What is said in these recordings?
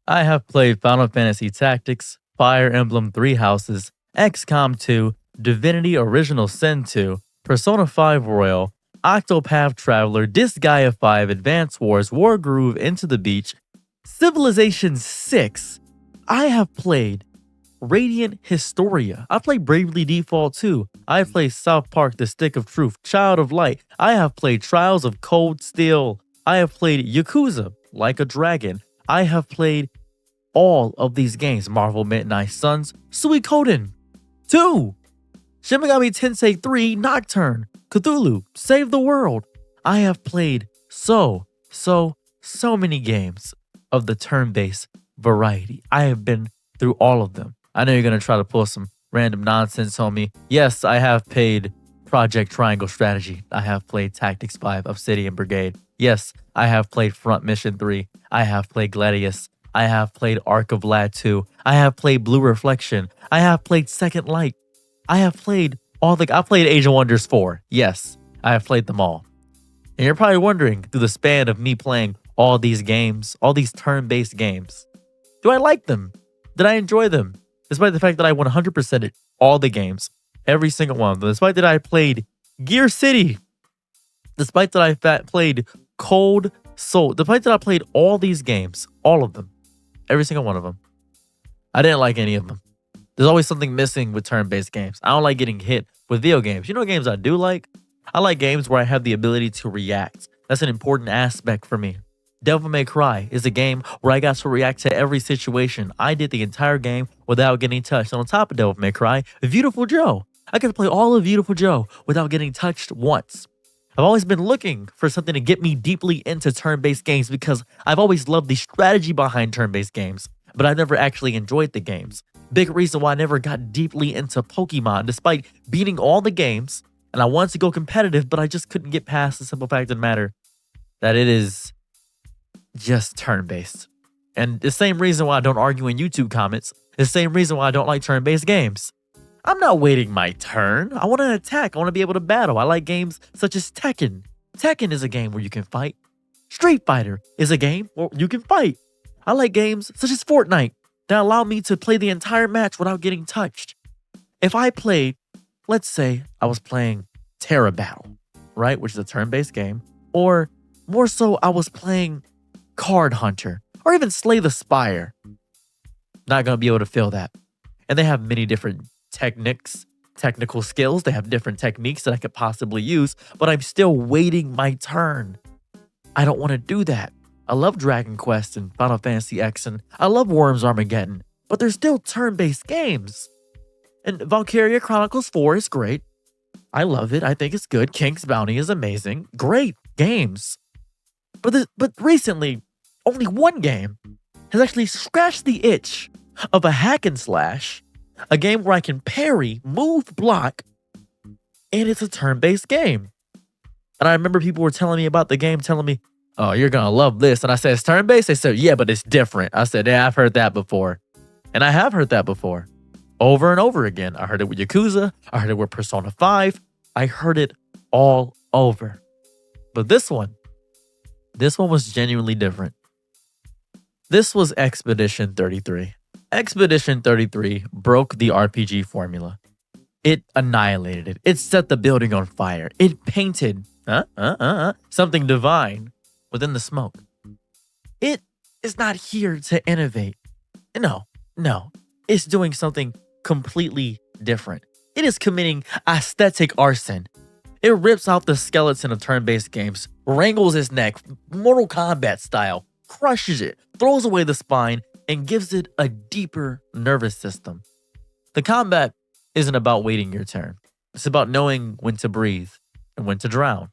I have played Final Fantasy Tactics, Fire Emblem Three Houses, XCOM 2, Divinity Original Sin 2, Persona 5 Royal, Octopath Traveler, Disgaea 5, Advance Wars, Wargroove, Into the Beach, Civilization 6. I have played Radiant Historia. I played Bravely Default 2. I have played South Park The Stick of Truth, Child of Light. I have played Trials of Cold Steel. I have played Yakuza, Like a Dragon. I have played all of these games. Marvel Midnight Suns, Suikoden 2, Shin Megami Tensei 3, Nocturne, Cthulhu, Save the World. I have played so many games of the turn-based variety. I have been through all of them. I know you're going to try to pull some random nonsense on me. Yes, I have played Project Triangle Strategy. I have played Tactics 5, Obsidian Brigade. Yes, I have played Front Mission 3. I have played Gladius. I have played Arc of Vlad 2. I have played Blue Reflection. I have played Second Light. I have played I played Age of Wonders 4. Yes, I have played them all. And you're probably wondering, through the span of me playing all these games, all these turn-based games, do I like them? Did I enjoy them? Despite the fact that I 100%ed all the games, every single one of them. Despite that I played Gear City. Despite that I played Cold Soul. Despite that I played all these games, all of them, every single one of them, I didn't like any of them. There's always something missing with turn-based games. I don't like getting hit with video games. You know what games I do like? I like games where I have the ability to react. That's an important aspect for me. Devil May Cry is a game where I got to react to every situation. I did the entire game without getting touched. And on top of Devil May Cry, Beautiful Joe. I got to play all of Beautiful Joe without getting touched once. I've always been looking for something to get me deeply into turn-based games because I've always loved the strategy behind turn-based games, but I've never actually enjoyed the games. Big reason why I never got deeply into Pokemon, despite beating all the games, and I wanted to go competitive, but I just couldn't get past the simple fact of the matter that it is just turn-based. And the same reason why I don't argue in YouTube comments, the same reason why I don't like turn-based games. I'm not waiting my turn. I want to attack. I want to be able to battle. I like games such as Tekken. Tekken is a game where you can fight. Street Fighter is a game where you can fight. I like games such as Fortnite that allow me to play the entire match without getting touched. If I played, let's say I was playing Terra Battle, right, which is a turn-based game, or more so I was playing Card Hunter, or even Slay the Spire. Not going to be able to feel that. And they have many different technical skills. They have different techniques that I could possibly use, but I'm still waiting my turn. I don't want to do that. I love Dragon Quest and Final Fantasy X, and I love Worms Armageddon, but they're still turn-based games. And Valkyria Chronicles 4 is great. I love it. I think it's good. King's Bounty is amazing. Great games. But recently, only one game has actually scratched the itch of a hack and slash, a game where I can parry, move, block, and it's a turn-based game. And I remember people were telling me about the game, telling me, oh, you're going to love this. And I said, it's turn-based? They said, yeah, but it's different. I said, yeah, I've heard that before. And I have heard that before. Over and over again. I heard it with Yakuza. I heard it with Persona 5. I heard it all over. But this one was genuinely different. This was Expedition 33. Expedition 33 broke the RPG formula. It annihilated it. It set the building on fire. It painted something divine within the smoke. It is not here to innovate. No. It's doing something completely different. It is committing aesthetic arson. It rips out the skeleton of turn-based games, wrangles his neck, Mortal Kombat style, crushes it, throws away the spine, and gives it a deeper nervous system. The combat isn't about waiting your turn. It's about knowing when to breathe and when to drown.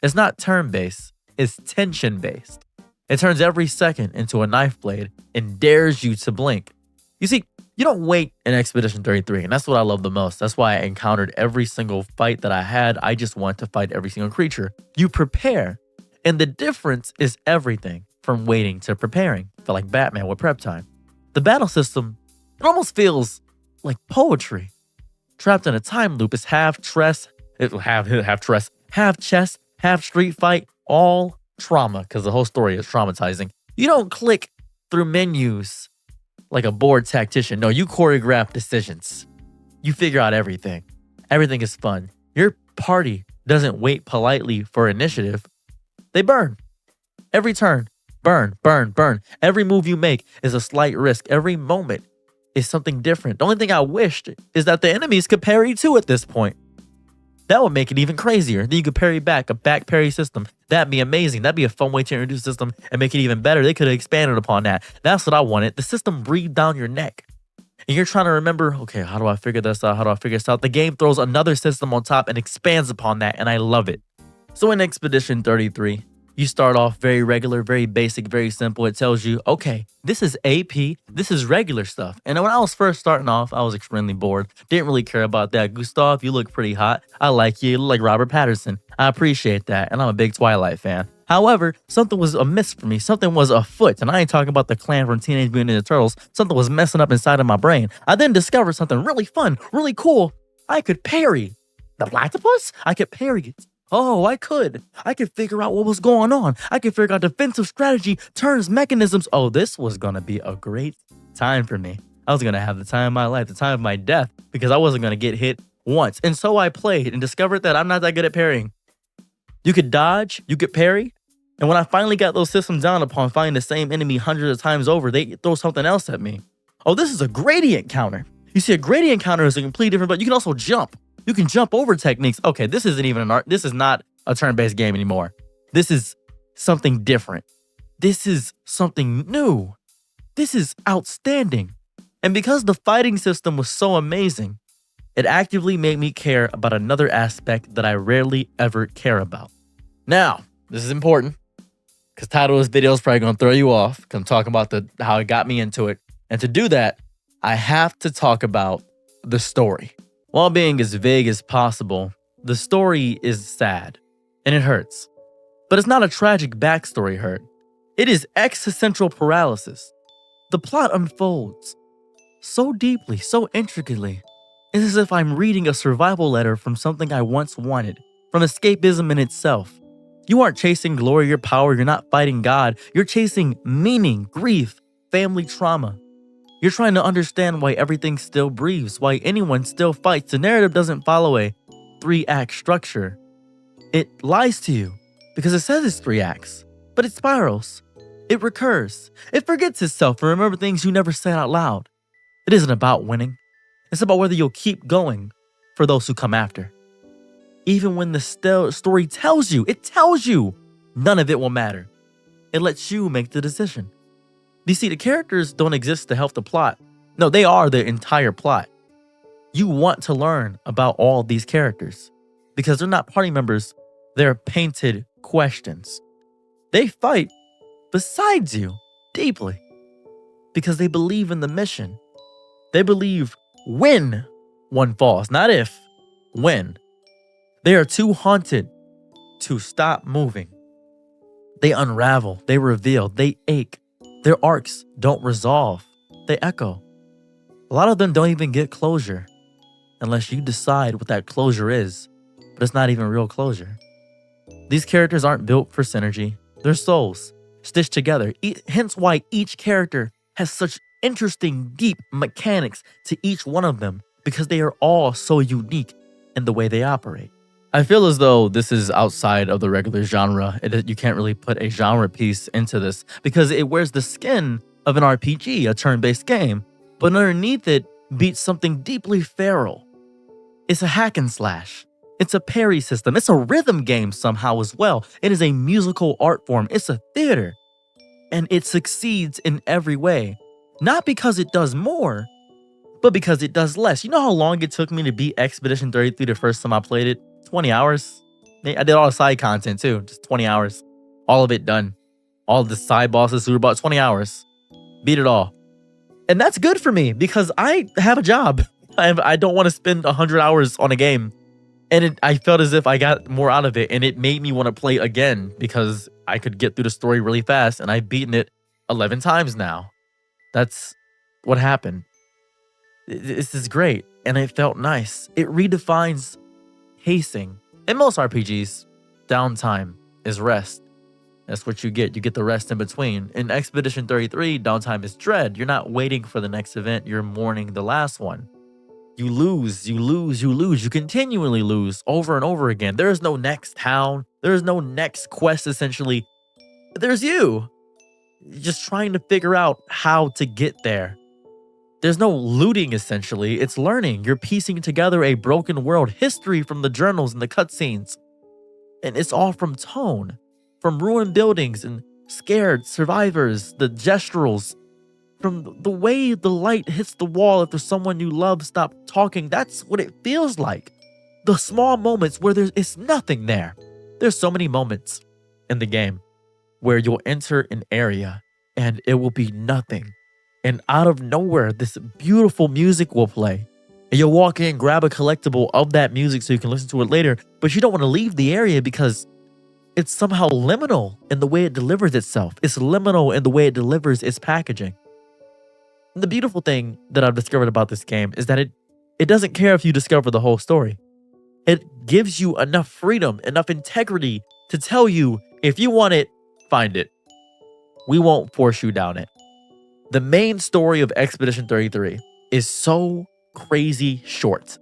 It's not turn-based, it's tension-based. It turns every second into a knife blade and dares you to blink. You see, you don't wait in Expedition 33, and that's what I love the most. That's why I encountered every single fight that I had. I just want to fight every single creature. You prepare, and the difference is everything from waiting to preparing. I feel like Batman with prep time. The battle system, it almost feels like poetry. Trapped in a time loop, it's half chess, half street fight, all trauma, because the whole story is traumatizing. You don't click through menus like a bored tactician. No, you choreograph decisions. You figure out everything. Everything is fun. Your party doesn't wait politely for initiative. They burn. Every turn. Burn, burn, burn. Every move you make is a slight risk. Every moment is something different. The only thing I wished is that the enemies could parry too at this point. That would make it even crazier. Then you could parry back, a back parry system. That'd be amazing. That'd be a fun way to introduce the system and make it even better. They could have expanded upon that. That's what I wanted. The system breathed down your neck. And you're trying to remember, okay, how do I figure this out? How do I figure this out? The game throws another system on top and expands upon that, and I love it. So in Expedition 33, you start off very regular, very basic, very simple. It tells you, okay, this is AP, this is regular stuff. And when I was first starting off, I was extremely bored. Didn't really care about that. Gustav, you look pretty hot. I like you. You look like Robert Pattinson. I appreciate that. And I'm a big Twilight fan. However, something was amiss for me. Something was afoot. And I ain't talking about the clan from Teenage Mutant Ninja Turtles. Something was messing up inside of my brain. I then discovered something really fun, really cool. I could parry the platypus. I could parry it. Oh, I could figure out what was going on. I could figure out defensive strategy, turns, mechanisms. Oh, this was going to be a great time for me. I was going to have the time of my life, the time of my death, because I wasn't going to get hit once. And so I played and discovered that I'm not that good at parrying. You could dodge, you could parry. And when I finally got those systems down upon finding the same enemy hundreds of times over, they throw something else at me. Oh, this is a gradient counter. You see, a gradient counter is a completely different, but you can also jump. You can jump over techniques. Okay, this isn't even an art. This is not a turn-based game anymore. This is something different. This is something new. This is outstanding. And because the fighting system was so amazing, it actively made me care about another aspect that I rarely ever care about. Now, this is important because title of this video is probably going to throw you off because I'm talking about how it got me into it. And to do that, I have to talk about the story. While being as vague as possible, the story is sad, and it hurts. But it's not a tragic backstory hurt. It is existential paralysis. The plot unfolds so deeply, so intricately. It's as if I'm reading a survival letter from something I once wanted, from escapism in itself. You aren't chasing glory or power, you're not fighting God. You're chasing meaning, grief, family trauma. You're trying to understand why everything still breathes, why anyone still fights. The narrative doesn't follow a 3-act structure. It lies to you because it says it's 3 acts, but it spirals. It recurs. It forgets itself and remembers things you never said out loud. It isn't about winning. It's about whether you'll keep going for those who come after. Even when the story tells you, none of it will matter. It lets you make the decision. You see, the characters don't exist to help the plot. No, they are the entire plot. You want to learn about all these characters because they're not party members. They're painted questions. They fight besides you deeply because they believe in the mission. They believe when one falls, not if, when. They are too haunted to stop moving. They unravel, they reveal, they ache. Their arcs don't resolve, they echo. A lot of them don't even get closure unless you decide what that closure is, but it's not even real closure. These characters aren't built for synergy, they're souls stitched together, hence why each character has such interesting, deep mechanics to each one of them because they are all so unique in the way they operate. I feel as though this is outside of the regular genre. You can't really put a genre piece into this because it wears the skin of an RPG, a turn-based game, but underneath it beats something deeply feral. It's a hack and slash. It's a parry system. It's a rhythm game somehow as well. It is a musical art form. It's a theater. And it succeeds in every way. Not because it does more, but because it does less. You know how long it took me to beat Expedition 33 the first time I played it? 20 hours. I did all the side content too, just 20 hours. All of it done. All the side bosses were about 20 hours. Beat it all. And that's good for me because I have a job. I don't want to spend 100 hours on a game. And I felt as if I got more out of it and it made me want to play again because I could get through the story really fast and I've beaten it 11 times now. That's what happened. This is great and it felt nice. It redefines pacing. In most RPGs, downtime is rest. That's what you get. You get the rest in between. In Expedition 33, downtime is dread. You're not waiting for the next event. You're mourning the last one. You lose, you lose, you lose. You continually lose over and over again. There is no next town. There is no next quest, essentially. There's you. Just trying to figure out how to get there. There's no looting, essentially. It's learning. You're piecing together a broken world history from the journals and the cutscenes. And it's all from tone. From ruined buildings and scared survivors, the gesturals, from the way the light hits the wall after someone you love stops talking. That's what it feels like. The small moments where it's nothing there. There's so many moments in the game where you'll enter an area and it will be nothing. And out of nowhere, this beautiful music will play. And you'll walk in, grab a collectible of that music so you can listen to it later, but you don't want to leave the area because it's somehow liminal in the way it delivers itself. It's liminal in the way it delivers its packaging. And the beautiful thing that I've discovered about this game is that it doesn't care if you discover the whole story. It gives you enough freedom, enough integrity to tell you if you want it, find it. We won't force you down it. The main story of Expedition 33 is so crazy short.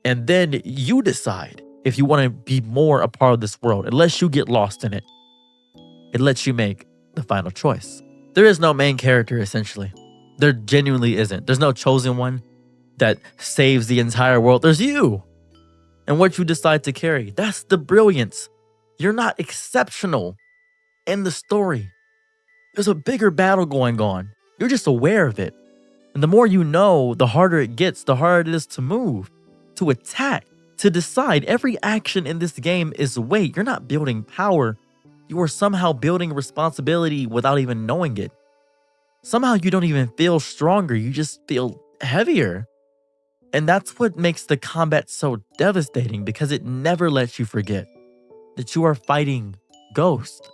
And then you decide if you want to be more a part of this world. Unless you get lost in it, it lets you make the final choice. There is no main character, essentially. There genuinely isn't. There's no chosen one that saves the entire world. There's you and what you decide to carry. That's the brilliance. You're not exceptional in the story. There's a bigger battle going on. You're just aware of it. And the more you know, the harder it gets, the harder it is to move, to attack, to decide. Every action in this game is weight. You're not building power. You are somehow building responsibility without even knowing it. Somehow you don't even feel stronger. You just feel heavier. And that's what makes the combat so devastating, because it never lets you forget that you are fighting ghosts.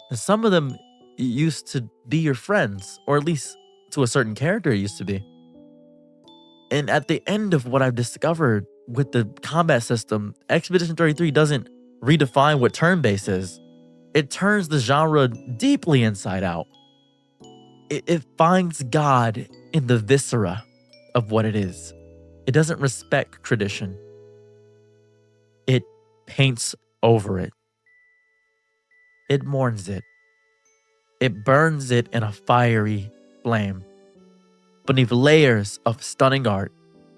And some of them used to be your friends, or at least to a certain character it used to be. And at the end of what I've discovered with the combat system, Expedition 33 doesn't redefine what turn-based is. It turns the genre deeply inside out. It finds God in the viscera of what it is. It doesn't respect tradition. It paints over it. It mourns it. It burns it in a fiery flame. Beneath layers of stunning art,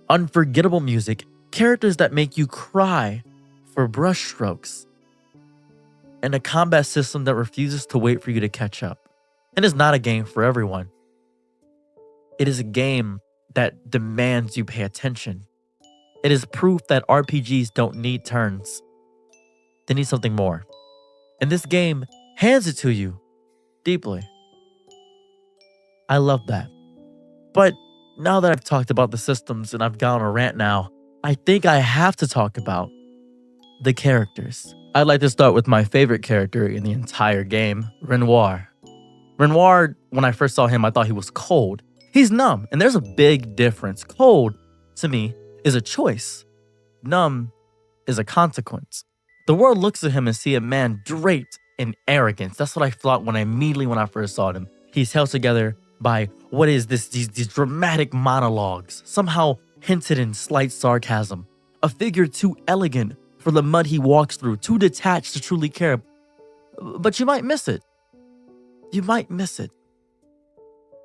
unforgettable music, characters that make you cry for brushstrokes, and a combat system that refuses to wait for you to catch up. And it's not a game for everyone. It is a game that demands you pay attention. It is proof that RPGs don't need turns. They need something more. And this game hands it to you deeply. I love that. But now that I've talked about the systems and I've gone on a rant now, I think I have to talk about the characters. I'd like to start with my favorite character in the entire game, Renior. Renior, when I first saw him, I thought he was cold. He's numb, and there's a big difference. Cold, to me, is a choice. Numb is a consequence. The world looks at him and see a man draped in arrogance. That's what I thought when I first saw him. He's held together by what is these dramatic monologues, somehow hinted in slight sarcasm. A figure too elegant for the mud he walks through, too detached to truly care. But you might miss it. You might miss it.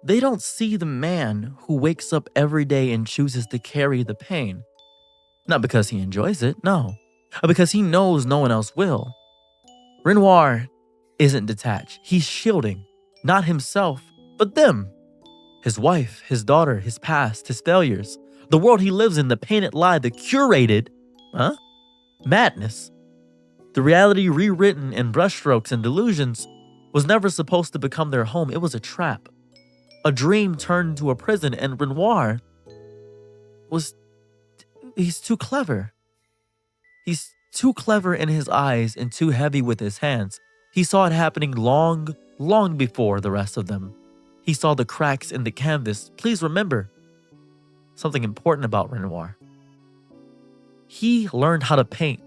They don't see the man who wakes up every day and chooses to carry the pain. Not because he enjoys it, no. Because he knows no one else will. Renior isn't detached. He's shielding, not himself, but them. His wife, his daughter, his past, his failures. The world he lives in, the painted lie, the curated, madness. The reality rewritten in brushstrokes and delusions was never supposed to become their home. It was a trap. A dream turned into a prison, and Renior he's too clever. He's too clever in his eyes and too heavy with his hands. He saw it happening long, long before the rest of them. He saw the cracks in the canvas. Please remember something important about Renior. He learned how to paint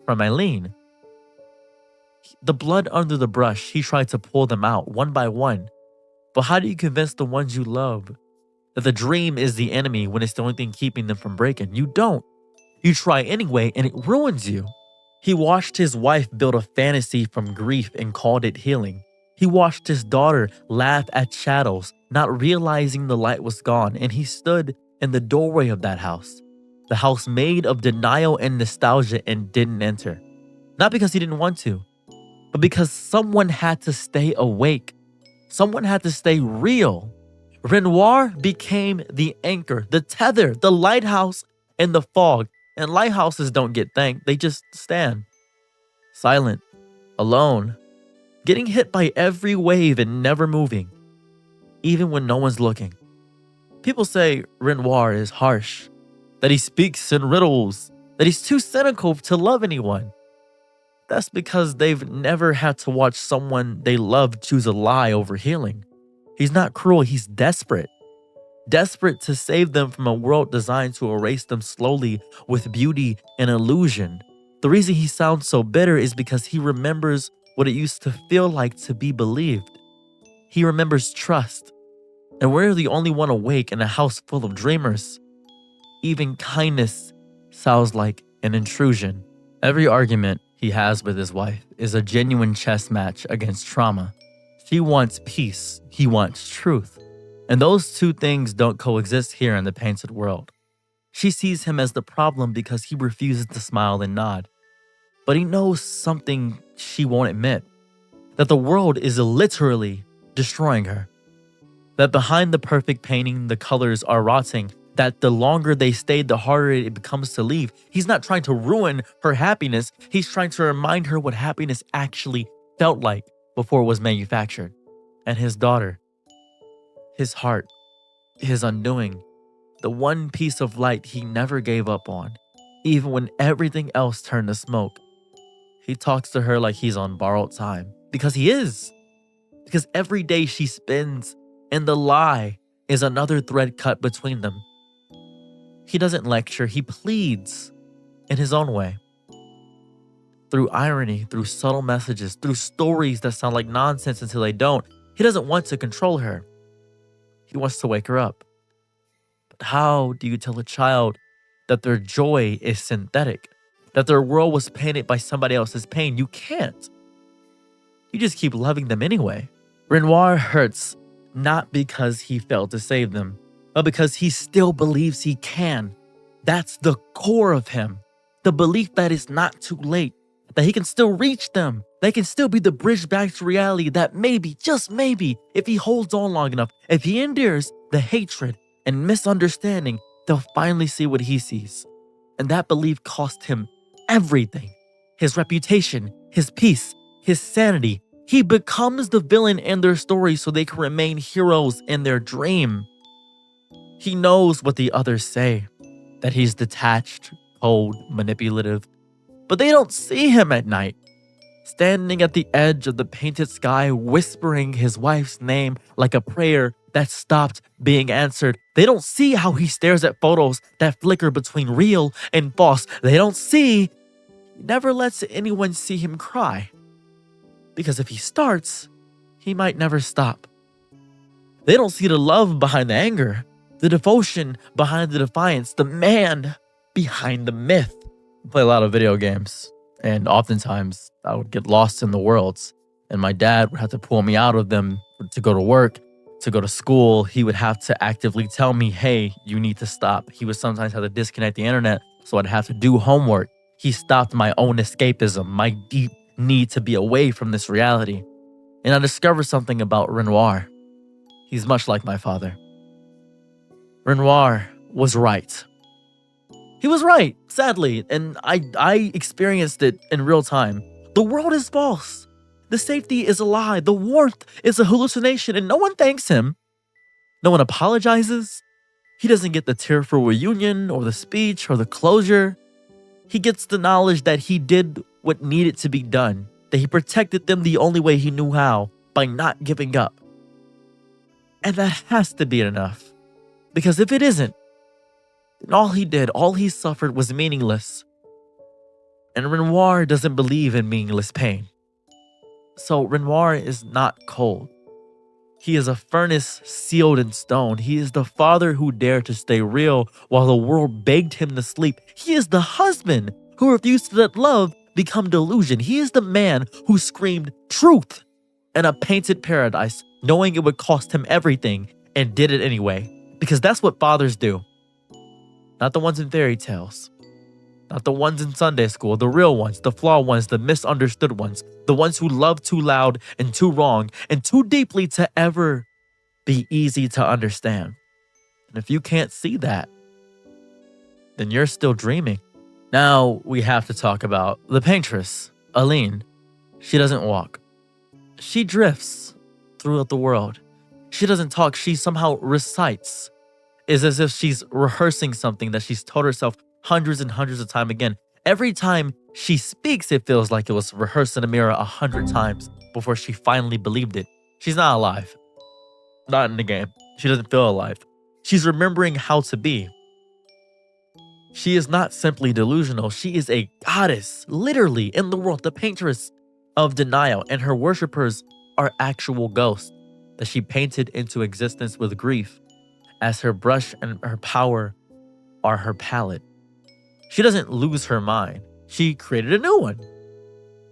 from Aline. The blood under the brush, he tried to pull them out one by one. But how do you convince the ones you love that the dream is the enemy when it's the only thing keeping them from breaking? You don't. You try anyway, and it ruins you. He watched his wife build a fantasy from grief and called it healing. He watched his daughter laugh at shadows, not realizing the light was gone, and he stood in the doorway of that house. The house made of denial and nostalgia, and didn't enter. Not because he didn't want to, but because someone had to stay awake. Someone had to stay real. Renior became the anchor, the tether, the lighthouse in the fog. And lighthouses don't get thanked, they just stand. Silent, alone, getting hit by every wave and never moving, even when no one's looking. People say Renior is harsh, that he speaks in riddles, that he's too cynical to love anyone. That's because they've never had to watch someone they love choose a lie over healing. He's not cruel, he's desperate. Desperate to save them from a world designed to erase them slowly with beauty and illusion. The reason he sounds so bitter is because he remembers what it used to feel like to be believed. He remembers trust. And we're the only one awake in a house full of dreamers. Even kindness sounds like an intrusion. Every argument he has with his wife is a genuine chess match against trauma. She wants peace, he wants truth. And those two things don't coexist here in the painted world. She sees him as the problem because he refuses to smile and nod. But he knows something she won't admit. That the world is literally destroying her. That behind the perfect painting, the colors are rotting. That the longer they stay, the harder it becomes to leave. He's not trying to ruin her happiness. He's trying to remind her what happiness actually felt like before it was manufactured. And his daughter, his heart, his undoing, the one piece of light he never gave up on, even when everything else turned to smoke. He talks to her like he's on borrowed time, because he is. Because every day she spends in the lie is another thread cut between them. He doesn't lecture, he pleads in his own way. Through irony, through subtle messages, through stories that sound like nonsense until they don't. He doesn't want to control her. He wants to wake her up. But how do you tell a child that their joy is synthetic? That their world was painted by somebody else's pain? You can't. You just keep loving them anyway. Renior hurts not because he failed to save them, but because he still believes he can. That's the core of him. The belief that it's not too late, that he can still reach them. They can still be the bridge back to reality that maybe, just maybe, if he holds on long enough, if he endures the hatred and misunderstanding, they'll finally see what he sees. And that belief cost him everything. His reputation, his peace, his sanity. He becomes the villain in their story so they can remain heroes in their dream. He knows what the others say, that he's detached, cold, manipulative. But they don't see him at night, standing at the edge of the painted sky, whispering his wife's name like a prayer that stopped being answered. They don't see how he stares at photos that flicker between real and false. They don't see he never lets anyone see him cry. Because if he starts, he might never stop. They don't see the love behind the anger, the devotion behind the defiance, the man behind the myth. I play a lot of video games, and oftentimes I would get lost in the worlds, and my dad would have to pull me out of them to go to work, to go to school. He would have to actively tell me, hey, you need to stop. He would sometimes have to disconnect the internet, so I'd have to do homework. He stopped my own escapism, my deep need to be away from this reality. And I discovered something about Renior. He's much like my father. Renior was right. He was right, sadly, and I experienced it in real time. The world is false. The safety is a lie. The warmth is a hallucination, and no one thanks him. No one apologizes. He doesn't get the tearful reunion or the speech or the closure. He gets the knowledge that he did what needed to be done, that he protected them the only way he knew how, by not giving up. And that has to be enough. Because if it isn't, then all he did, all he suffered was meaningless. And Renior doesn't believe in meaningless pain. So Renoir is not cold. He is a furnace sealed in stone. He is the father who dared to stay real while the world begged him to sleep. He is the husband who refused to let love become delusion. He is the man who screamed truth in a painted paradise, knowing it would cost him everything, and did it anyway. Because that's what fathers do. Not the ones in fairy tales. Not the ones in Sunday school, the real ones, the flawed ones, the misunderstood ones, the ones who love too loud and too wrong and too deeply to ever be easy to understand. And if you can't see that, then you're still dreaming. Now we have to talk about the paintress, Aline. She doesn't walk. She drifts throughout the world. She doesn't talk, she somehow recites. It's as if she's rehearsing something that she's told herself hundreds and hundreds of times again. Every time she speaks, it feels like it was rehearsed in a mirror 100 times before she finally believed it. She's not alive. Not in the game. She doesn't feel alive. She's remembering how to be. She is not simply delusional. She is a goddess, literally, in the world, the paintress of denial. And her worshippers are actual ghosts that she painted into existence with grief, as her brush and her power are her palette. She doesn't lose her mind. She created a new one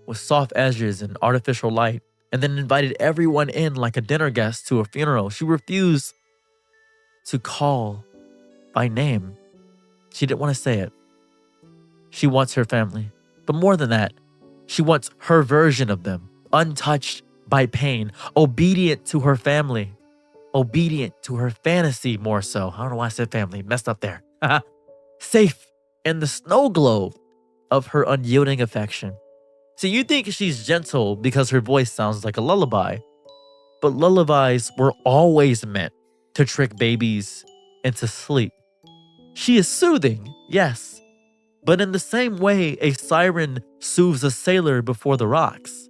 with soft edges and artificial light, and then invited everyone in like a dinner guest to a funeral. She refused to call by name. She didn't want to say it. She wants her family. But more than that, she wants her version of them, untouched by pain, obedient to her family, obedient to her fantasy more so. I don't know why I said family. Messed up there. Safe in the snow globe of her unyielding affection. So you think she's gentle because her voice sounds like a lullaby, but lullabies were always meant to trick babies into sleep. She is soothing, yes, but in the same way a siren soothes a sailor before the rocks.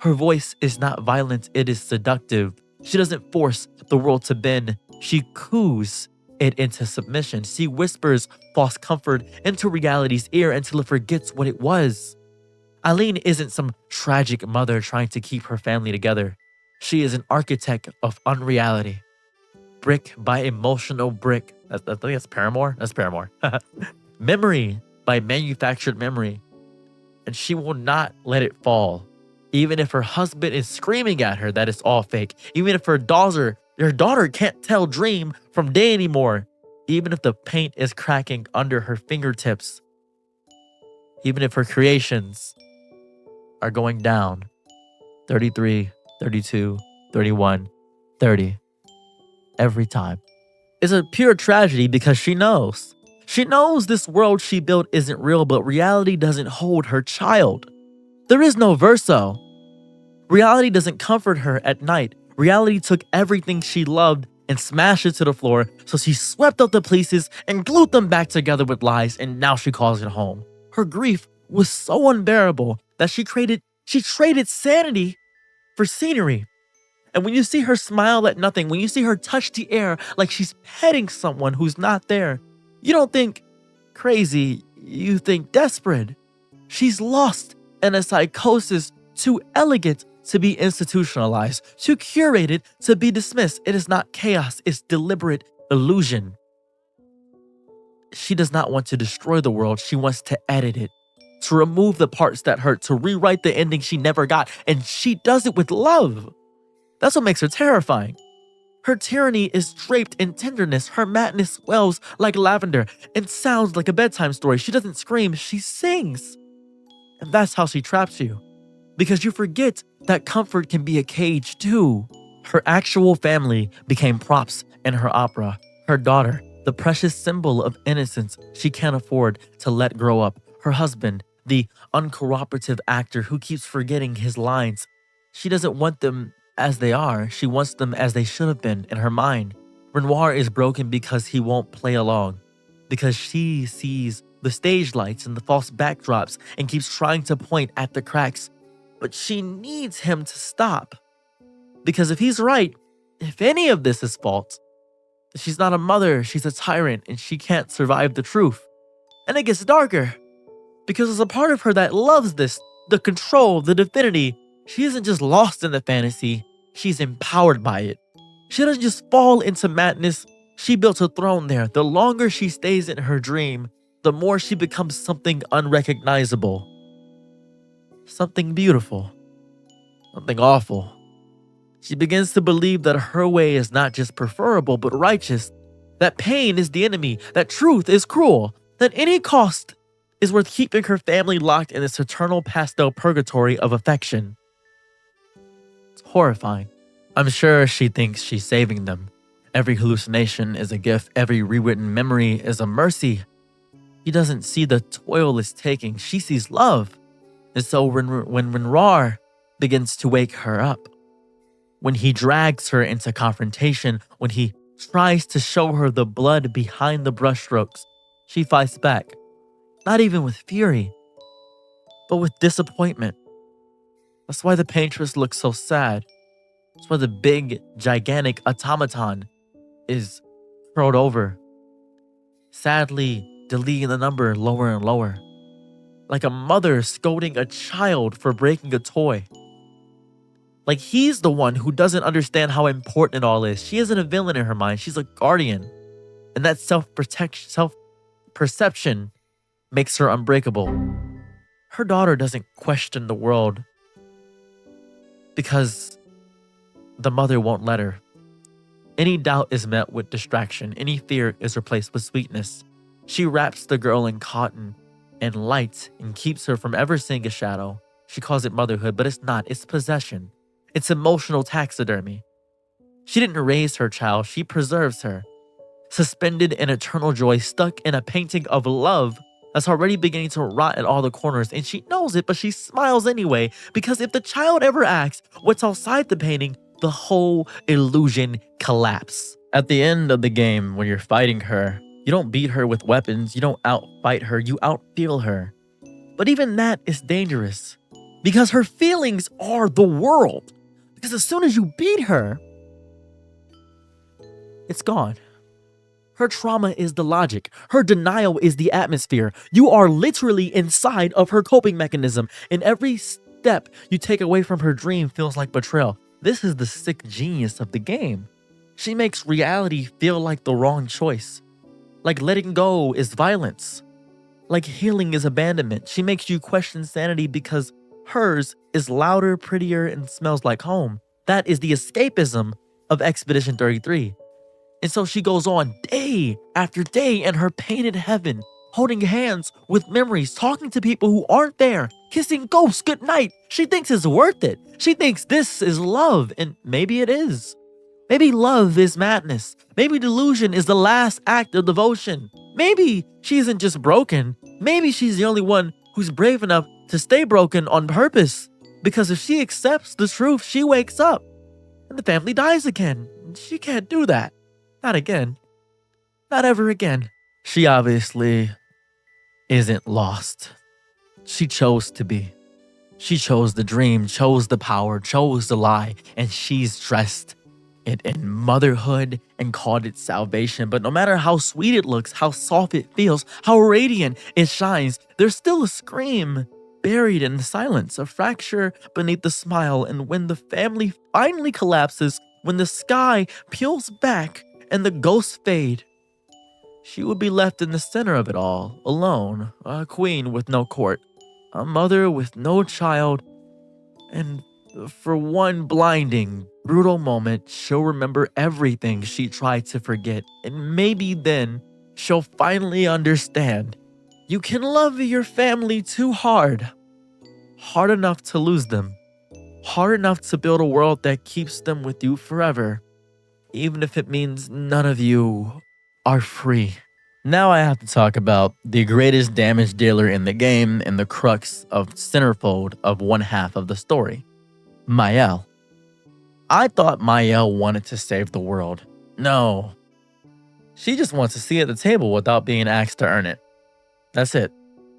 Her voice is not violent, it is seductive. She doesn't force the world to bend, she coos it into submission. She whispers false comfort into reality's ear until it forgets what it was. Aline isn't some tragic mother trying to keep her family together. She is an architect of unreality. Brick by emotional brick. I think that's Paramore? That's Paramore. Memory by manufactured memory. And she will not let it fall. Even if her husband is screaming at her that it's all fake. Even if her daughter can't tell dream from day anymore. Even if the paint is cracking under her fingertips. Even if her creations are going down. 33, 32, 31, 30. Every time. It's a pure tragedy because she knows. She knows this world she built isn't real, but reality doesn't hold her child. There is no Verso. Reality doesn't comfort her at night. Reality took everything she loved and smashed it to the floor, so she swept up the pieces and glued them back together with lies, and now she calls it home. Her grief was so unbearable that she traded sanity for scenery. And when you see her smile at nothing, when you see her touch the air like she's petting someone who's not there, you don't think crazy, you think desperate. She's lost in a psychosis too elegant to be institutionalized, too curated to be dismissed. It is not chaos, it's deliberate illusion. She does not want to destroy the world, she wants to edit it, to remove the parts that hurt, to rewrite the ending she never got, and she does it with love. That's what makes her terrifying. Her tyranny is draped in tenderness, her madness swells like lavender and sounds like a bedtime story. She doesn't scream, she sings. And that's how she traps you. Because you forget that comfort can be a cage too. Her actual family became props in her opera. Her daughter, the precious symbol of innocence she can't afford to let grow up. Her husband, the uncooperative actor who keeps forgetting his lines. She doesn't want them as they are, she wants them as they should have been in her mind. Renoir is broken because he won't play along. Because she sees the stage lights and the false backdrops and keeps trying to point at the cracks. But she needs him to stop. Because if he's right, if any of this is false, she's not a mother, she's a tyrant, and she can't survive the truth. And it gets darker. Because there's a part of her that loves this, the control, the divinity, She isn't just lost in the fantasy, she's empowered by it. She doesn't just fall into madness, she built a throne there. The longer she stays in her dream, the more she becomes something unrecognizable. Something beautiful. Something awful. She begins to believe that her way is not just preferable but righteous, that pain is the enemy, that truth is cruel, that any cost is worth keeping her family locked in this eternal pastel purgatory of affection. It's horrifying. I'm sure she thinks she's saving them. Every hallucination is a gift, every rewritten memory is a mercy. She doesn't see the toil it's taking, she sees love. And so when Renior begins to wake her up, when he drags her into confrontation, when he tries to show her the blood behind the brushstrokes, she fights back. Not even with fury, but with disappointment. That's why the paintress looks so sad. That's why the big, gigantic automaton is curled over, sadly deleting the number lower and lower. Like a mother scolding a child for breaking a toy. Like he's the one who doesn't understand how important it all is. She isn't a villain in her mind, she's a guardian. And that self-perception makes her unbreakable. Her daughter doesn't question the world because the mother won't let her. Any doubt is met with distraction. Any fear is replaced with sweetness. She wraps the girl in cotton and light and keeps her from ever seeing a shadow. She calls it motherhood, but it's not. It's possession. It's emotional taxidermy. She didn't raise her child. She preserves her. Suspended in eternal joy, stuck in a painting of love that's already beginning to rot at all the corners. And she knows it, but she smiles anyway. Because if the child ever asks what's outside the painting, the whole illusion collapses. At the end of the game, when you're fighting her, you don't beat her with weapons, you don't outfight her, you outfeel her. But even that is dangerous, because her feelings are the world. Because as soon as you beat her, it's gone. Her trauma is the logic. Her denial is the atmosphere. You are literally inside of her coping mechanism, and every step you take away from her dream feels like betrayal. This is the sick genius of the game. She makes reality feel like the wrong choice. Like letting go is violence. Like healing is abandonment. She makes you question sanity because hers is louder, prettier, and smells like home. That is the escapism of Expedition 33. And so she goes on day after day in her painted heaven, holding hands with memories, talking to people who aren't there, kissing ghosts goodnight. She thinks it's worth it. She thinks this is love, and maybe it is. Maybe love is madness. Maybe delusion is the last act of devotion. Maybe she isn't just broken. Maybe she's the only one who's brave enough to stay broken on purpose. Because if she accepts the truth, she wakes up. And the family dies again. She can't do that. Not again. Not ever again. She obviously isn't lost. She chose to be. She chose the dream, chose the power, chose the lie, and she's dressed it in motherhood and called it salvation. But no matter how sweet it looks, how soft it feels, how radiant it shines, there's still a scream buried in the silence, a fracture beneath the smile. And when the family finally collapses, when the sky peels back and the ghosts fade, she would be left in the center of it all, alone, a queen with no court, a mother with no child, and for one blinding, brutal moment, she'll remember everything she tried to forget, and maybe then she'll finally understand. You can love your family too hard. Hard enough to lose them. Hard enough to build a world that keeps them with you forever, even if it means none of you are free. Now I have to talk about the greatest damage dealer in the game and the crux of centerfold of one half of the story. Maelle. I thought Maelle wanted to save the world. No. She just wants a seat at the table without being asked to earn it. That's it.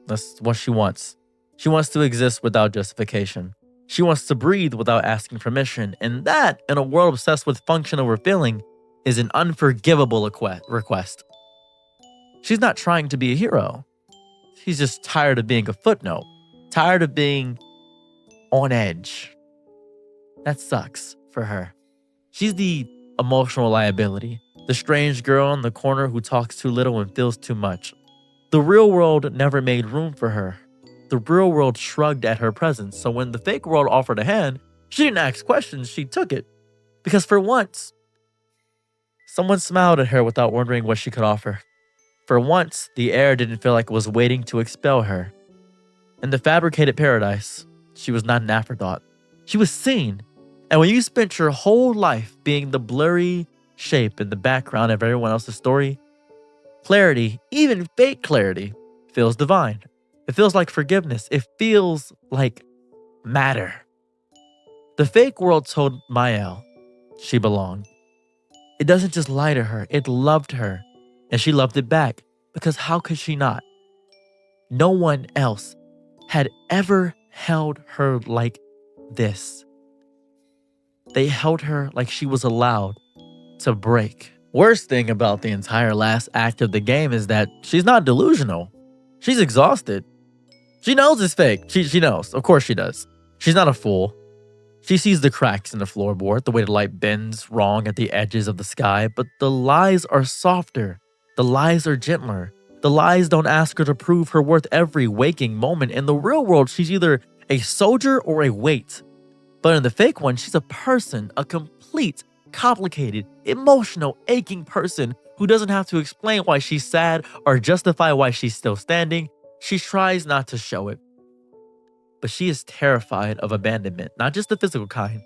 That's what she wants. She wants to exist without justification. She wants to breathe without asking permission. And that, in a world obsessed with function over feeling, is an unforgivable request. She's not trying to be a hero. She's just tired of being a footnote. Tired of being on edge. That sucks for her. She's the emotional liability, the strange girl in the corner who talks too little and feels too much. The real world never made room for her. The real world shrugged at her presence, so when the fake world offered a hand, she didn't ask questions, she took it. Because for once, someone smiled at her without wondering what she could offer. For once, the air didn't feel like it was waiting to expel her. In the fabricated paradise, she was not an afterthought. She was seen. And when you spent your whole life being the blurry shape in the background of everyone else's story, clarity, even fake clarity, feels divine. It feels like forgiveness. It feels like matter. The fake world told Maelle she belonged. It doesn't just lie to her, it loved her. And she loved it back, because how could she not? No one else had ever held her like this. They held her like she was allowed to break. Worst thing about the entire last act of the game is that she's not delusional. She's exhausted. She knows it's fake. She knows. Of course she does. She's not a fool. She sees the cracks in the floorboard, the way the light bends wrong at the edges of the sky, but the lies are softer. The lies are gentler. The lies don't ask her to prove her worth every waking moment. In the real world, she's either a soldier or a weight. But in the fake one, she's a person, a complete, complicated, emotional, aching person who doesn't have to explain why she's sad or justify why she's still standing. She tries not to show it. But she is terrified of abandonment, not just the physical kind,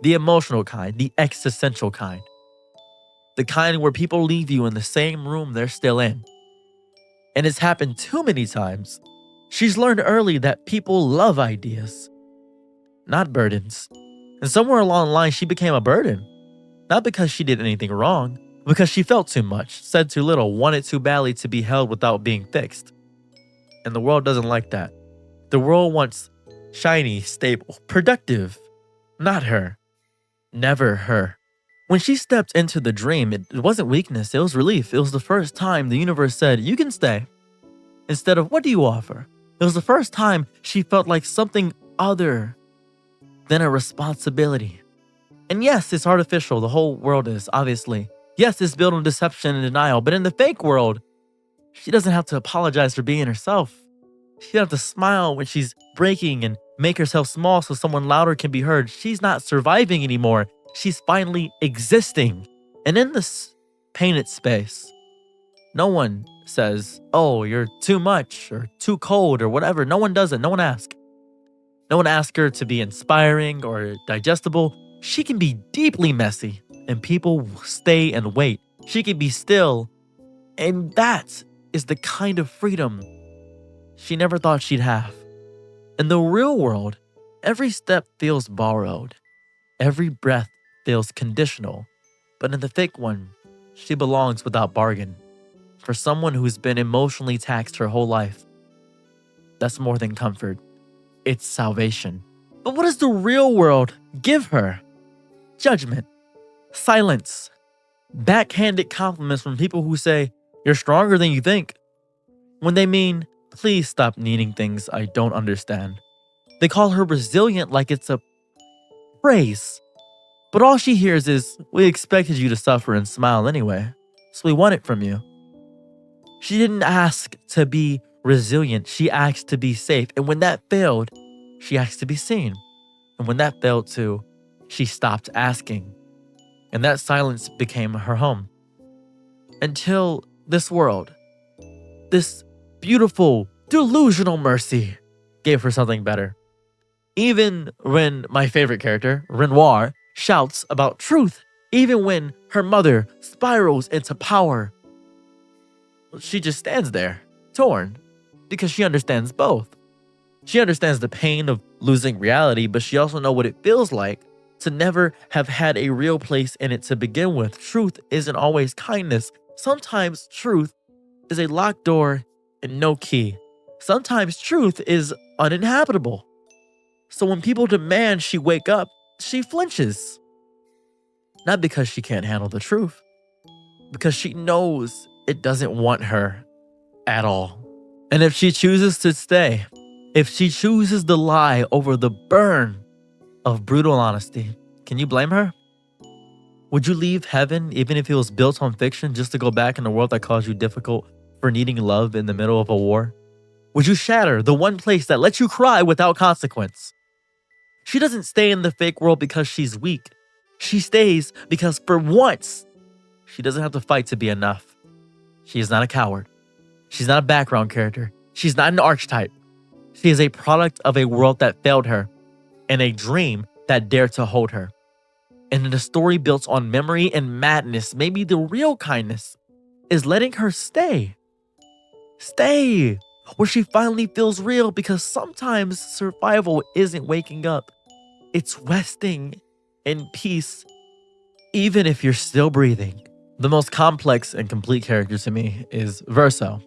the emotional kind, the existential kind. The kind where people leave you in the same room they're still in. And it's happened too many times. She's learned early that people love ideas, not burdens. And somewhere along the line, she became a burden. Not because she did anything wrong, but because she felt too much, said too little, wanted too badly to be held without being fixed. And the world doesn't like that. The world wants shiny, stable, productive. Not her. Never her. When she stepped into the dream, it wasn't weakness, it was relief. It was the first time the universe said, you can stay. Instead of, what do you offer? It was the first time she felt like something other than a responsibility. And yes, it's artificial, the whole world is, obviously. Yes, it's built on deception and denial, but in the fake world, she doesn't have to apologize for being herself. She doesn't have to smile when she's breaking and make herself small so someone louder can be heard. She's not surviving anymore. She's finally existing. And in this painted space, no one says, oh, you're too much or too cold or whatever. No one does it. No one asks. No one asks her to be inspiring or digestible. She can be deeply messy and people stay and wait. She can be still. And that is the kind of freedom she never thought she'd have. In the real world, every step feels borrowed. Every breath feels conditional. But in the fake one, she belongs without bargain. For someone who's been emotionally taxed her whole life, that's more than comfort. It's salvation. But what does the real world give her? Judgment. Silence. Backhanded compliments from people who say, you're stronger than you think. When they mean, please stop needing things I don't understand. They call her resilient like it's a praise. But all she hears is, we expected you to suffer and smile anyway, so we want it from you. She didn't ask to be resilient, she asked to be safe. And when that failed, she asked to be seen. And when that failed too, she stopped asking. And that silence became her home. Until this world, this beautiful, delusional mercy gave her something better. Even when my favorite character, Renior, shouts about truth, even when her mother spirals into power, she just stands there, torn, because she understands both. She understands the pain of losing reality, but she also knows what it feels like to never have had a real place in it to begin with. Truth isn't always kindness. Sometimes truth is a locked door and no key. Sometimes truth is uninhabitable. So when people demand she wake up, she flinches. Not because she can't handle the truth, because she knows it doesn't want her at all. And if she chooses to stay, if she chooses the lie over the burn of brutal honesty, Can you blame her? Would you leave heaven even if it was built on fiction just to go back in a world that calls you difficult for needing love in the middle of a war? Would you shatter the one place that lets you cry without consequence? She doesn't stay in the fake world because she's weak. She stays because for once, she doesn't have to fight to be enough. She is not a coward. She's not a background character. She's not an archetype. She is a product of a world that failed her and a dream that dared to hold her. And in a story built on memory and madness, maybe the real kindness is letting her stay. Stay where she finally feels real, because sometimes survival isn't waking up. It's resting in peace, even if you're still breathing. The most complex and complete character to me is Verso.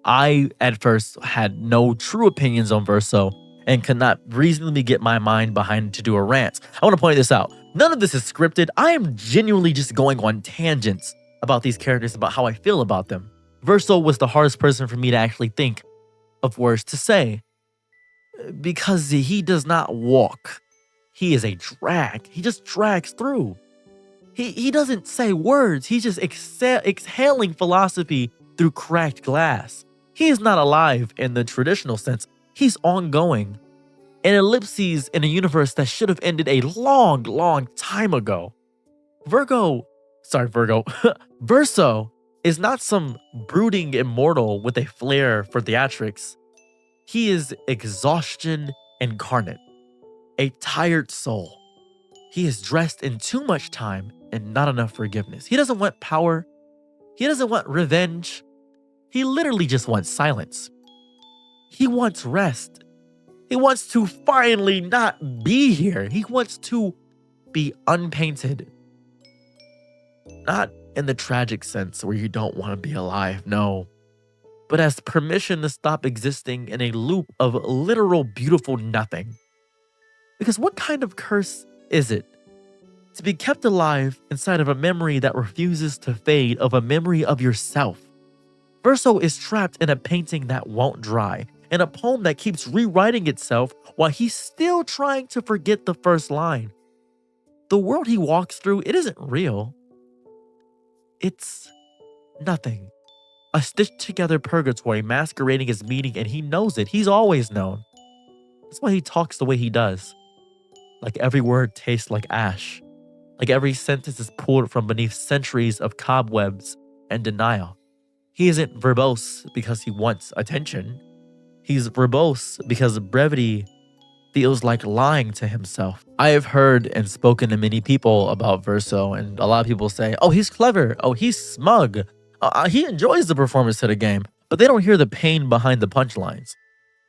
I, at first, had no true opinions on Verso and could not reasonably get my mind behind to do a rant. I want to point this out. None of this is scripted. I am genuinely just going on tangents about these characters, about how I feel about them. Verso was the hardest person for me to actually think of words to say, because he does not walk. He is a drag. He just drags through. He doesn't say words. He's just exhaling philosophy through cracked glass. He is not alive in the traditional sense. He's ongoing. An ellipses in a universe that should have ended a long, long time ago. Verso is not some brooding immortal with a flair for theatrics. He is exhaustion incarnate, a tired soul. He is dressed in too much time and not enough forgiveness. He doesn't want power. He doesn't want revenge. He literally just wants silence. He wants rest. He wants to finally not be here. He wants to be unpainted. Not in the tragic sense where you don't want to be alive, no. But as permission to stop existing in a loop of literal beautiful nothing. Because what kind of curse is it to be kept alive inside of a memory that refuses to fade, of a memory of yourself? Verso is trapped in a painting that won't dry, in a poem that keeps rewriting itself while he's still trying to forget the first line. The world he walks through, it isn't real. It's nothing. A stitched together purgatory masquerading as meaning, and he knows it. He's always known. That's why he talks the way he does. Like every word tastes like ash. Like every sentence is pulled from beneath centuries of cobwebs and denial. He isn't verbose because he wants attention. He's verbose because brevity feels like lying to himself. I have heard and spoken to many people about Verso, and a lot of people say, oh, he's clever. Oh, he's smug. He enjoys the performance of the game, but they don't hear the pain behind the punchlines.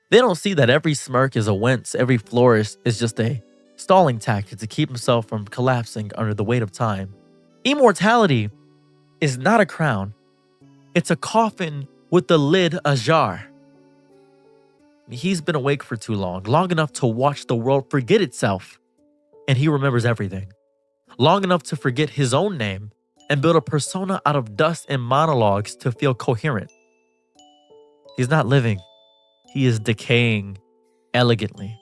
They don't see that every smirk is a wince, every flourish is just a stalling tactic to keep himself from collapsing under the weight of time. Immortality is not a crown. It's a coffin with the lid ajar. He's been awake for too long enough to watch the world forget itself, and he remembers everything. Long enough to forget his own name and build a persona out of dust and monologues to feel coherent. He's not living. He is decaying elegantly.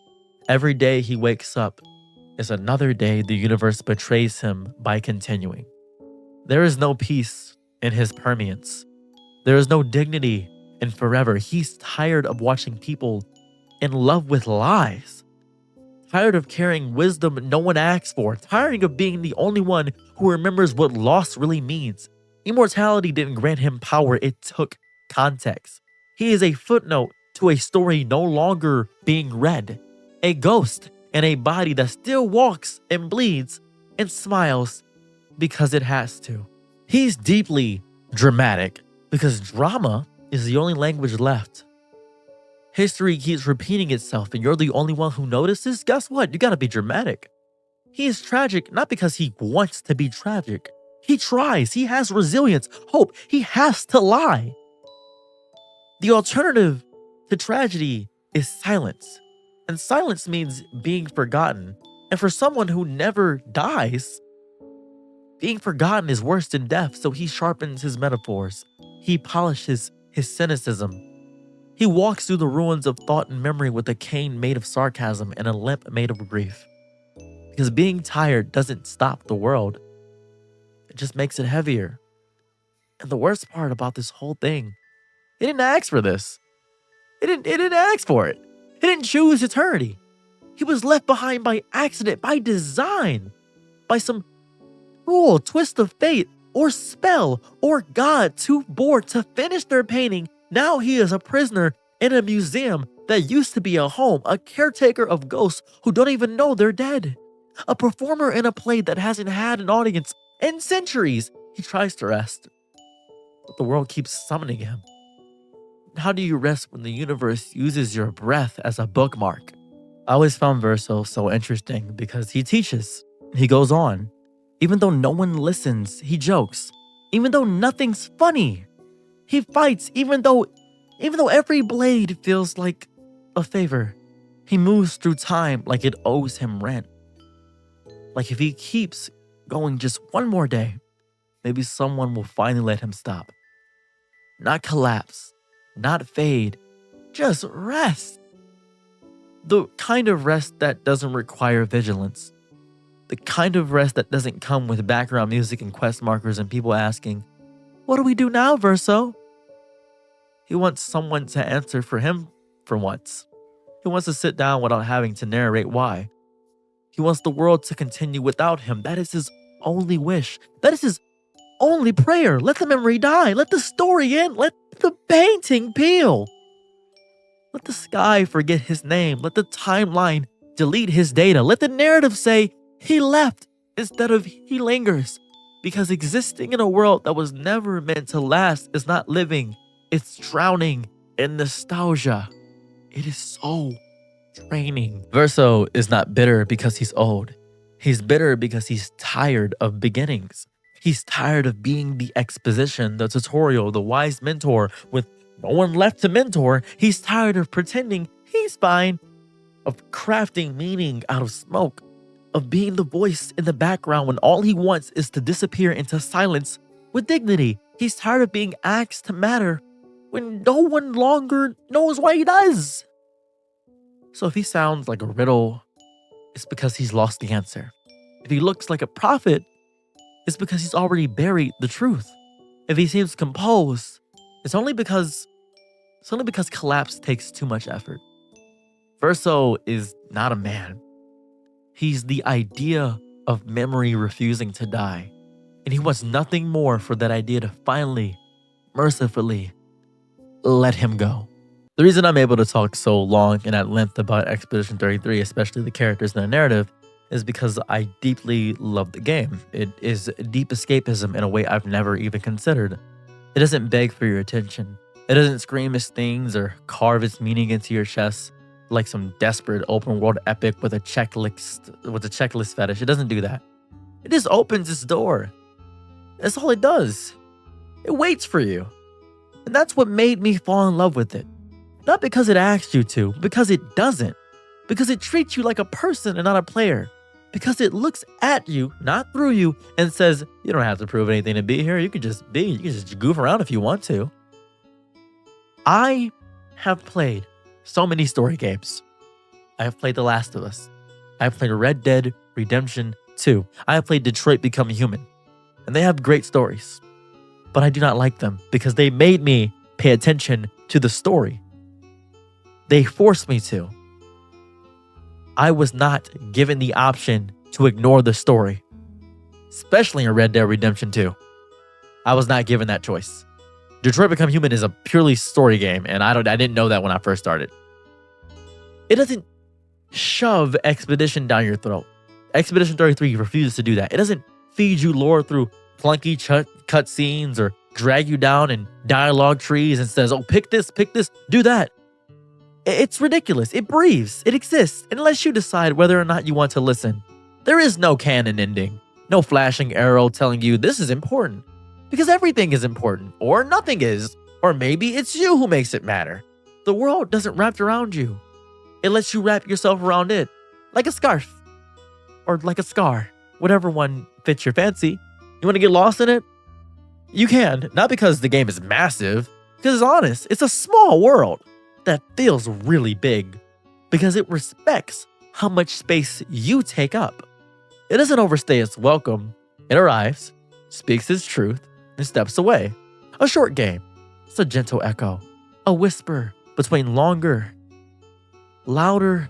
Every day he wakes up is another day the universe betrays him by continuing. There is no peace in his permanence. There is no dignity in forever. He's tired of watching people in love with lies. Tired of carrying wisdom no one asks for. Tiring of being the only one who remembers what loss really means. Immortality didn't grant him power, it took context. He is a footnote to a story no longer being read. A ghost in a body that still walks and bleeds and smiles because it has to. He's deeply dramatic because drama is the only language left. History keeps repeating itself and you're the only one who notices? Guess what? You gotta be dramatic. He is tragic not because he wants to be tragic. He tries. He has resilience, hope. He has to lie. The alternative to tragedy is silence. And silence means being forgotten. And for someone who never dies, being forgotten is worse than death, so he sharpens his metaphors. He polishes his cynicism. He walks through the ruins of thought and memory with a cane made of sarcasm and a limp made of grief. Because being tired doesn't stop the world. It just makes it heavier. And the worst part about this whole thing, he didn't ask for this. He didn't ask for it. He didn't choose eternity. He was left behind by accident, by design, by some cruel twist of fate or spell or God too bored to finish their painting. Now he is a prisoner in a museum that used to be a home, a caretaker of ghosts who don't even know they're dead, a performer in a play that hasn't had an audience in centuries. He tries to rest, but the world keeps summoning him. How do you rest when the universe uses your breath as a bookmark? I always found Verso so interesting because he teaches, he goes on. Even though no one listens, he jokes. Even though nothing's funny, he fights. Even though every blade feels like a favor, he moves through time like it owes him rent. Like if he keeps going just one more day, maybe someone will finally let him stop. Not collapse, not fade, just rest. The kind of rest that doesn't require vigilance. The kind of rest that doesn't come with background music and quest markers and people asking, "What do we do now, Verso?" He wants someone to answer for him for once. He wants to sit down without having to narrate why. He wants the world to continue without him. That is his only wish. That is his only prayer. Let the memory die. Let the story end. Let the painting peel. Let the sky forget his name. Let the timeline delete his data. Let the narrative say he left instead of he lingers. Because existing in a world that was never meant to last is not living. It's drowning in nostalgia. It is so draining. Verso is not bitter because he's old. He's bitter because he's tired of beginnings. He's tired of being the exposition, the tutorial, the wise mentor with no one left to mentor. He's tired of pretending he's fine, of crafting meaning out of smoke, of being the voice in the background when all he wants is to disappear into silence with dignity. He's tired of being asked to matter when no one longer knows why he does. So if he sounds like a riddle, it's because he's lost the answer. If he looks like a prophet, it's because he's already buried the truth. If he seems composed, it's only because collapse takes too much effort. Verso is not a man. He's the idea of memory refusing to die. And he wants nothing more for that idea to finally, mercifully, let him go. The reason I'm able to talk so long and at length about Expedition 33, especially the characters and the narrative, is because I deeply love the game. It is deep escapism in a way I've never even considered. It doesn't beg for your attention. It doesn't scream its things or carve its meaning into your chest like some desperate open world epic with a checklist fetish. It doesn't do that. It just opens its door. That's all it does. It waits for you. And that's what made me fall in love with it. Not because it asks you to, because it doesn't. Because it treats you like a person and not a player. Because it looks at you, not through you, and says, you don't have to prove anything to be here. You can just be. You can just goof around if you want to. I have played so many story games. I have played The Last of Us. I have played Red Dead Redemption 2. I have played Detroit Become Human. And they have great stories. But I do not like them because they made me pay attention to the story. They forced me to. I was not given the option to ignore the story. Especially in Red Dead Redemption 2. I was not given that choice. Detroit Become Human is a purely story game, and I didn't know that when I first started. It doesn't shove Expedition down your throat. Expedition 33 refuses to do that. It doesn't feed you lore through clunky cutscenes or drag you down in dialogue trees and says, oh, pick this, do that. It's ridiculous. It breathes. It exists. Unless you decide whether or not you want to listen. There is no canon ending. No flashing arrow telling you this is important. Because everything is important. Or nothing is. Or maybe it's you who makes it matter. The world doesn't wrap around you. It lets you wrap yourself around it. Like a scarf. Or like a scar. Whatever one fits your fancy. You want to get lost in it? You can. Not because the game is massive. Because it's honest. It's a small world that feels really big. Because it respects how much space you take up. It doesn't overstay its welcome. It arrives, speaks its truth, and steps away. A short game. It's a gentle echo. A whisper between longer, louder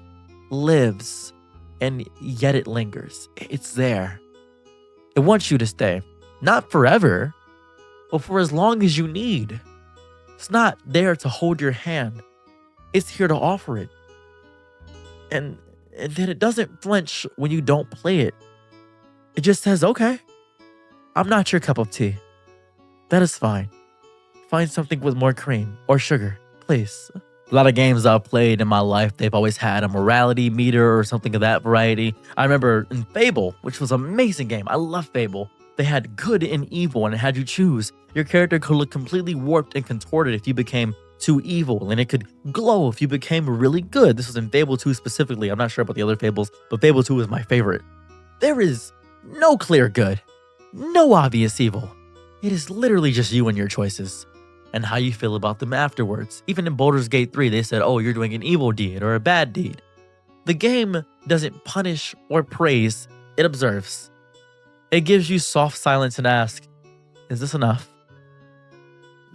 lives, and yet it lingers. It's there. It wants you to stay. Not forever, but for as long as you need. It's not there to hold your hand. It's here to offer it. And then it doesn't flinch when you don't play it. It just says, okay, I'm not your cup of tea. That is fine. Find something with more cream or sugar, please. A lot of games I've played in my life, they've always had a morality meter or something of that variety. I remember in Fable, which was an amazing game. I love Fable. They had good and evil, and it had you choose. Your character could look completely warped and contorted if you became too evil, and it could glow if you became really good. This was in Fable 2 specifically. I'm not sure about the other Fables, but Fable 2 is my favorite. There is no clear good, no obvious evil. It is literally just you and your choices, and how you feel about them afterwards. Even in Baldur's Gate 3, they said, oh, you're doing an evil deed or a bad deed. The game doesn't punish or praise, it observes. It gives you soft silence and asks, is this enough?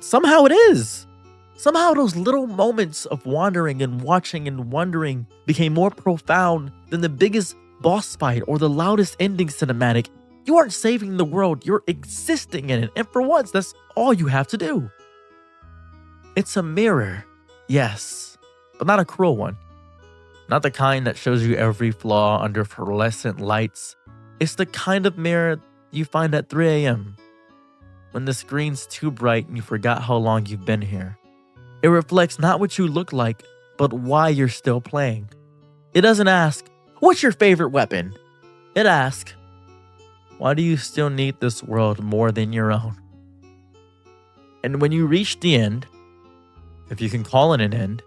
Somehow it is. Somehow those little moments of wandering and watching and wondering became more profound than the biggest boss fight or the loudest ending cinematic. You aren't saving the world, you're existing in it. And for once, that's all you have to do. It's a mirror, yes, but not a cruel one. Not the kind that shows you every flaw under fluorescent lights. It's the kind of mirror you find at 3 a.m. when the screen's too bright and you forgot how long you've been here. It reflects not what you look like, but why you're still playing. It doesn't ask, what's your favorite weapon? It asks, why do you still need this world more than your own? And when you reach the end, if you can call it an end,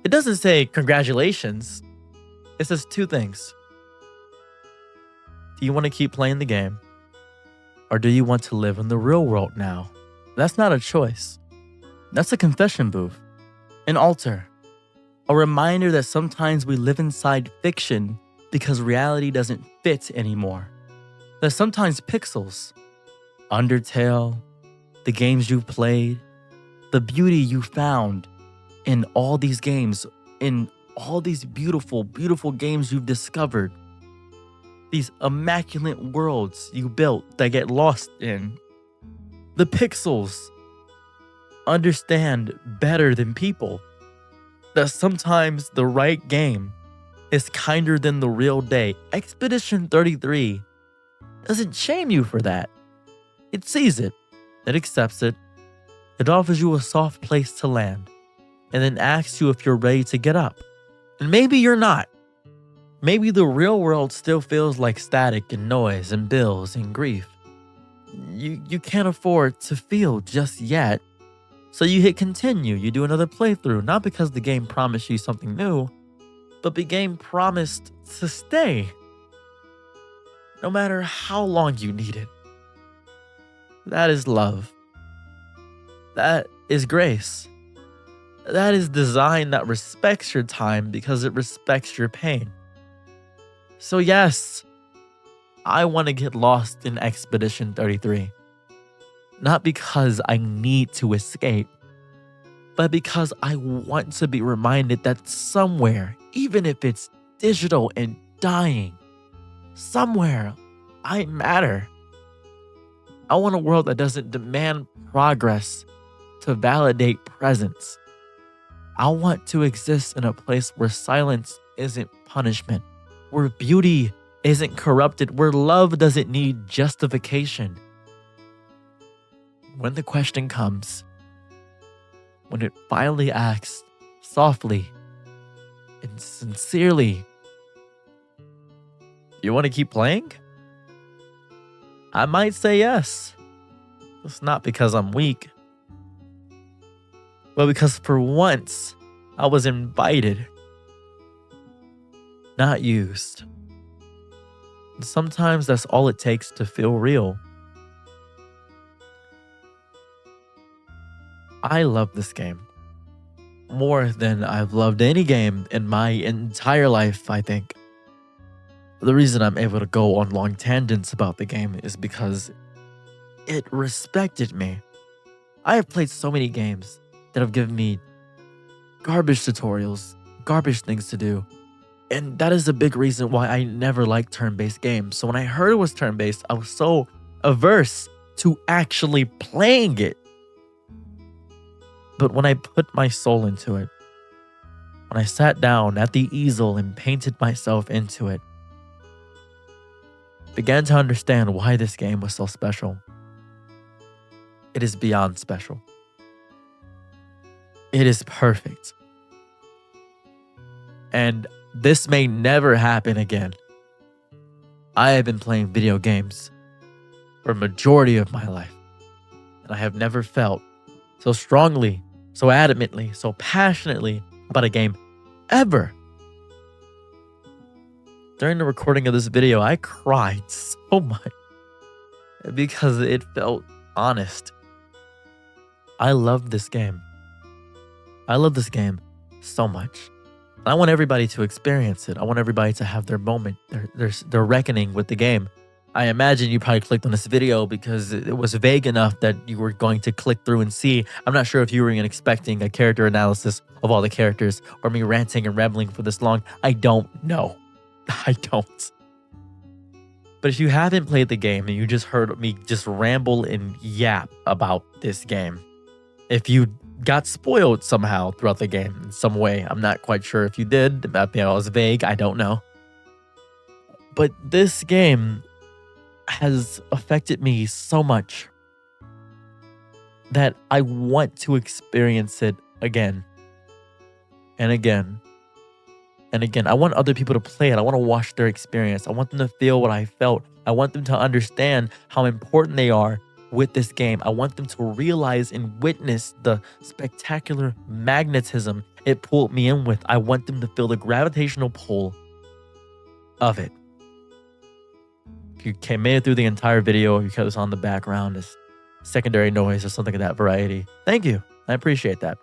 it doesn't say congratulations. It says two things. Do you want to keep playing the game? Or do you want to live in the real world now? That's not a choice. That's a confession booth, an altar, a reminder that sometimes we live inside fiction because reality doesn't fit anymore. That sometimes pixels, Undertale, the games you've played, the beauty you found in all these games, in all these beautiful, beautiful games you've discovered, these immaculate worlds you built that get lost in. The pixels understand better than people that sometimes the right game is kinder than the real day. Expedition 33 doesn't shame you for that. It sees it, it accepts it, it offers you a soft place to land, and then asks you if you're ready to get up. And maybe you're not. Maybe the real world still feels like static and noise and bills and grief. You can't afford to feel just yet. So you hit continue, you do another playthrough, not because the game promised you something new, but the game promised to stay. No matter how long you need it. That is love. That is grace. That is design that respects your time because it respects your pain. So yes, I want to get lost in Expedition 33. Not because I need to escape, but because I want to be reminded that somewhere, even if it's digital and dying, somewhere I matter. I want a world that doesn't demand progress to validate presence. I want to exist in a place where silence isn't punishment, where beauty isn't corrupted, where love doesn't need justification. When the question comes, when it finally asks softly and sincerely, you want to keep playing? I might say yes. It's not because I'm weak, but because for once I was invited, not used. Sometimes that's all it takes to feel real. I love this game more than I've loved any game in my entire life, I think. The reason I'm able to go on long tangents about the game is because it respected me. I have played so many games that have given me garbage tutorials, garbage things to do. And that is a big reason why I never liked turn-based games. So when I heard it was turn-based, I was so averse to actually playing it. But when I put my soul into it, when I sat down at the easel and painted myself into it, began to understand why this game was so special. It is beyond special. It is perfect. And this may never happen again. I have been playing video games for a majority of my life, and I have never felt so strongly, so adamantly, so passionately about a game ever. During the recording of this video, I cried so much because it felt honest. I love this game. I love this game so much. I want everybody to experience it. I want everybody to have their moment, their reckoning with the game. I imagine you probably clicked on this video because it was vague enough that you were going to click through and see. I'm not sure if you were even expecting a character analysis of all the characters or me ranting and rambling for this long. I don't know. I don't. But if you haven't played the game and you just heard me just ramble and yap about this game, if you got spoiled somehow throughout the game in some way, I'm not quite sure if you did. I was vague. I don't know. But this game has affected me so much that I want to experience it again and again and again. I want other people to play it. I want to watch their experience. I want them to feel what I felt. I want them to understand how important they are with this game. I want them to realize and witness the spectacular magnetism it pulled me in with. I want them to feel the gravitational pull of it. If you made it through the entire video, you kept this on the background as secondary noise or something of that variety, thank you. I appreciate that.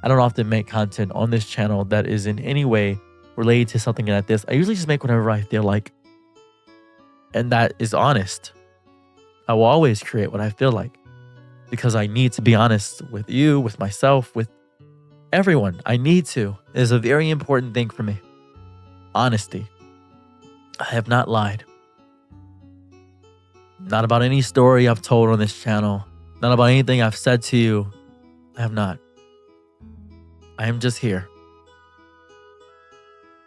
I don't often make content on this channel that is in any way related to something like this. I usually just make whatever I feel like. And that is honest. I will always create what I feel like because I need to be honest with you, with myself, with everyone. I need to. It is a very important thing for me. Honesty. I have not lied. Not about any story I've told on this channel. Not about anything I've said to you. I have not. I am just here.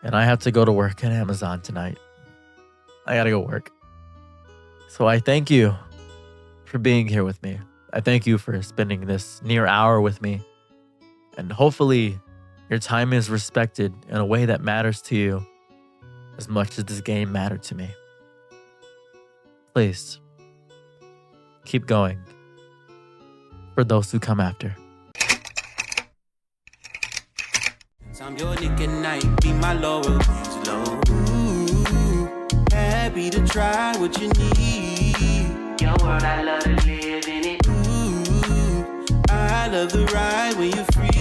And I have to go to work at Amazon tonight. I gotta go work. So I thank you for being here with me. I thank you for spending this near hour with me. And hopefully your time is respected in a way that matters to you as much as this game mattered to me. Please, keep going for those who come after. I'm your nigga night, be my loyalties low. Ooh, happy to try what you need. Your world, I love to live in it. Ooh, I love the ride when you're free.